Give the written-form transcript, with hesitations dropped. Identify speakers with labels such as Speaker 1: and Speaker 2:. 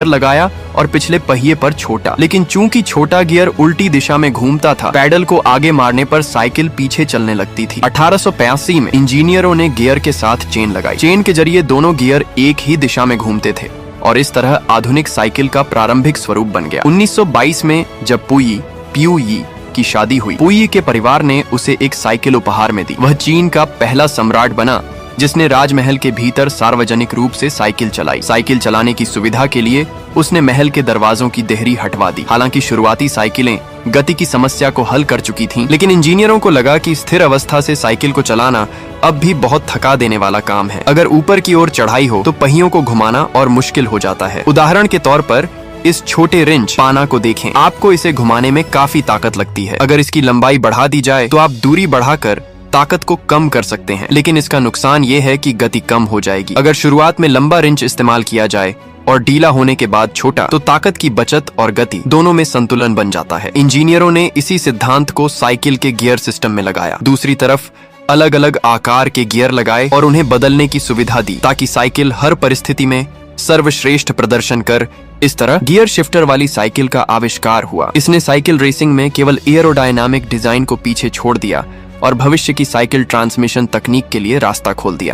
Speaker 1: लगाया और पिछले पहिए पर छोटा, लेकिन चूंकि छोटा गियर उल्टी दिशा में घूमता था, पैडल को आगे मारने पर साइकिल पीछे चलने लगती थी। 1885 में इंजीनियरों ने गियर के साथ चेन लगाई। चेन के जरिए दोनों गियर एक ही दिशा में घूमते थे और इस तरह आधुनिक साइकिल का प्रारंभिक स्वरूप बन गया। 1922 में जब पियू यी की शादी हुई, पुई के परिवार ने उसे एक साइकिल उपहार में दी। वह चीन का पहला सम्राट बना जिसने राजमहल के भीतर सार्वजनिक रूप से साइकिल चलाई। साइकिल चलाने की सुविधा के लिए उसने महल के दरवाजों की देहरी हटवा दी। हालांकि शुरुआती साइकिलें गति की समस्या को हल कर चुकी थीं, लेकिन इंजीनियरों को लगा कि स्थिर अवस्था से साइकिल को चलाना अब भी बहुत थका देने वाला काम है। अगर ऊपर की ओर चढ़ाई हो तो पहियों को घुमाना और मुश्किल हो जाता है। उदाहरण के तौर पर इस छोटे रिंच पाना को देखें। आपको इसे घुमाने में काफी ताकत लगती है। अगर इसकी लंबाई बढ़ा दी जाए तो आप दूरी बढ़ाकर ताकत को कम कर सकते हैं, लेकिन इसका नुकसान ये है कि गति कम हो जाएगी। अगर शुरुआत में लंबा रिंच इस्तेमाल किया जाए और ढीला होने के बाद छोटा, तो ताकत की बचत और गति दोनों में संतुलन बन जाता है। इंजीनियरों ने इसी सिद्धांत को साइकिल के गियर सिस्टम में लगाया। दूसरी तरफ अलग अलग आकार के गियर लगाए और उन्हें बदलने की सुविधा दी ताकि साइकिल हर परिस्थिति में सर्वश्रेष्ठ प्रदर्शन कर। इस तरह गियर शिफ्टर वाली साइकिल का आविष्कार हुआ। इसने साइकिल रेसिंग में केवल एयरोडायनामिक डिजाइन को पीछे छोड़ दिया और भविष्य की साइकिल ट्रांसमिशन तकनीक के लिए रास्ता खोल दिया।